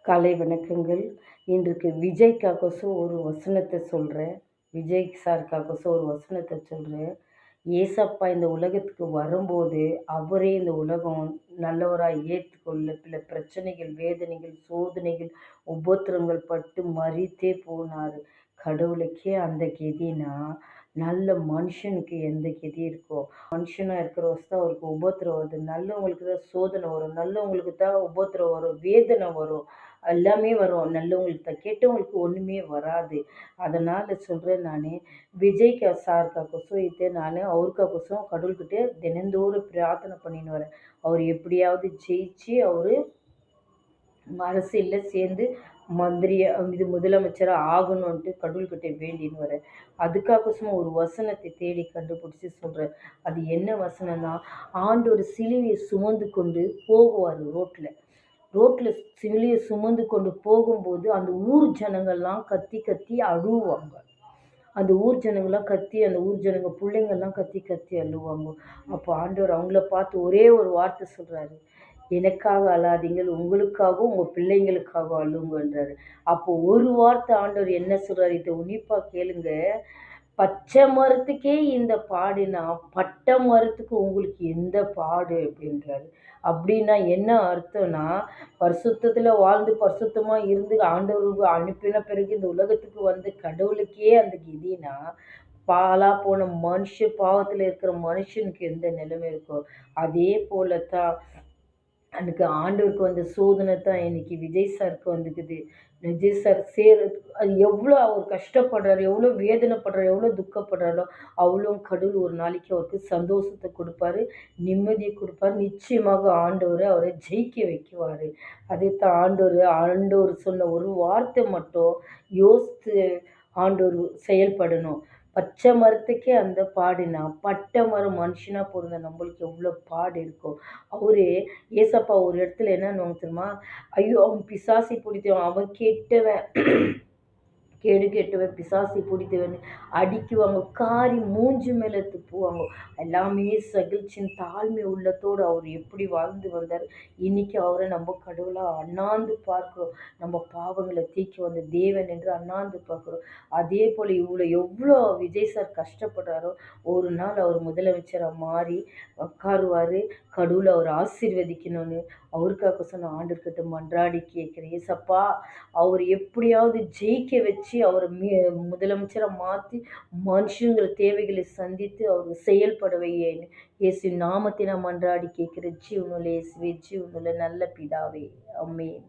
காலை வணக்கங்கள். இன்றைக்கு விஜய்க்காகோசம் ஒரு வசனத்த சொல்றேன். விஜய் சாருக்காகோசம் ஒரு வசனத்த சொல்றேன். ஏசப்பா இந்த உலகத்துக்கு வரும்போது, அவரே இந்த உலகம் நல்லவரா ஏத்துக்கொள்ள சில பிரச்சனைகள், வேதனைகள், சோதனைகள், உபத்திரங்கள் பட்டு மரித்தே போனாரு. கடவுளுக்கே அந்த கதின்னா, நல்ல மனுஷனுக்கு எந்த கதி இருக்கோ? மனுஷனா இருக்கிற தான் அவருக்கு உபத்திரம் வருது. நல்லவங்களுக்கு தான் சோதனை வரும். நல்லவங்களுக்கு தான் உபத்திரம் வரும். வேதனை வரும். எல்லாமே வரும். நல்லவங்களுக்கு தான். கெட்டவங்களுக்கு ஒண்ணுமே வராது. அதனால சொல்றேன் நானு, விஜய்க்கு சாருக்காகோசம் இத நானு அவருக்காகோசம் கடவுள்கிட்ட தினந்தோறும் பிரார்த்தனை பண்ணின்னு வரேன். அவரு எப்படியாவது ஜெயிச்சு அவரு அரசியல்ல சேர்ந்து மந்திரியா இது முதலமைச்சரா ஆகணுன்ட்டு கடவுள்கிட்ட வேண்டின்னு வரேன். அதுக்காகோசம் ஒரு வசனத்தை தேடி கண்டுபிடிச்சு சொல்றேன். அது என்ன வசனம்னா, ஆண்டவர் சிலுவைய சுமந்து கொண்டு போகுவாரு ரோட்ல. ரோட்ல சிலுவைய சுமந்து கொண்டு போகும்போது, அந்த ஊர் ஜனங்கள்லாம் கத்தி கத்தி அழுவாங்க. அந்த ஊர் ஜனங்கள்லாம் கத்தி, அந்த ஊர் ஜனங்க புள்ளைங்கலாம் கத்தி கத்தி அழுவாங்க. அப்போ ஆண்டவர் அவங்கள பார்த்து ஒரே ஒரு வார்த்தை சொல்றாரு. எனக்காக அழாதீங்கள், உங்களுக்காகவும் உங்க பிள்ளைங்களுக்காகவும் அழுங்கன்றாரு. அப்போ ஒரு வார்த்தை ஆண்டவர் என்ன சொல்றாரு? இத உன்னிப்பா கேளுங்க. பச்சை மரத்துக்கே இந்த பாடுனா, பட்ட மரத்துக்கு உங்களுக்கு எந்த பாடு அப்படின்றாரு. அப்படின்னா என்ன அர்த்தம்னா, பரிசுத்தத்துல வாழ்ந்து பரிசுத்தமா இருந்து ஆண்டவர் அனுப்பின பிறகு இந்த உலகத்துக்கு வந்து கடவுளுக்கே அந்த கதின்னா, பாழா போன பாவத்துல இருக்கிற மனுஷனுக்கு எந்த நிலைமை இருக்கோ, அதே போல தான் எனக்கு ஆண்டவருக்கு வந்த சோதனை தான் இன்னைக்கு விஜய் சாருக்கு வந்துக்குது. விஜய் சார் அது எவ்வளோ அவர் கஷ்டப்படுறாரு, எவ்வளோ வேதனைப்படுறாரு, எவ்வளோ துக்கப்படுறாரோ, அவ்வளோ கடவுள் ஒரு நாளைக்கு அவருக்கு சந்தோஷத்த குடுப்பாரு, நிம்மதிய குடுப்பாரு. நிச்சயமாக ஆண்டவர் அவர ஜெயிக்க வைக்குவாரு. அதைத்தான் ஆண்டவர் சொன்ன ஒரு வார்த்தை மட்டும் யோசித்து ஆண்டவர் செயல்படணும். பச்சை மரத்துக்கே அந்த பாடுனா, பட்டை மரம் மனுஷனா பொறந்த நம்மளுக்கு எவ்வளோ பாடு இருக்கும். அவரு ஏசப்பா ஒரு இடத்துல என்னன்னுவாங்க தெரியுமா? ஐயோ! அவன் பிசாசு பிடித்தவன், அவன் கெட்டவன். கேடு கெட்டவன், பிசாசு பிடித்தவன் அடிக்குவாங்க, காரி மூஞ்சி மேல துப்புவாங்க. எல்லாமே சகிச்சுன்னு தாழ்மை உள்ளத்தோடு அவர் எப்படி வாழ்ந்து வந்தார். இன்னைக்கு அவரை நம்ம கடவுளா அண்ணாந்து பார்க்கிறோம். நம்ம பாவங்களை தீக்கி வந்த தேவன் என்று அண்ணாந்து பார்க்கிறோம். அதே போல எவ்வளோ விஜய் சார் கஷ்டப்படுறாரோ, ஒரு நாள் அவர் முதலமைச்சரா மாறி உட்காருவாரு. கடவுளை அவர் ஆசீர்வதிக்கணும்னு அவருக்காக சொன்ன ஆண்டவர்கிட்ட மன்றாடி கேட்கிறேன். ஏசப்பா, அவர் எப்படியாவது ஜெயிக்க வச்சு அவரை முதலமைச்சரை மாற்றி மனுஷங்கள் தேவைகளை சந்தித்து அவர் செயல்பட வையேன்னு இயேசு நாமத்தை நான் மன்றாடி கேட்கிறேன். ஜீவனுள்ள இயேசுவே, ஜீவனுள்ள நல்ல பிதாவே, ஆமென்.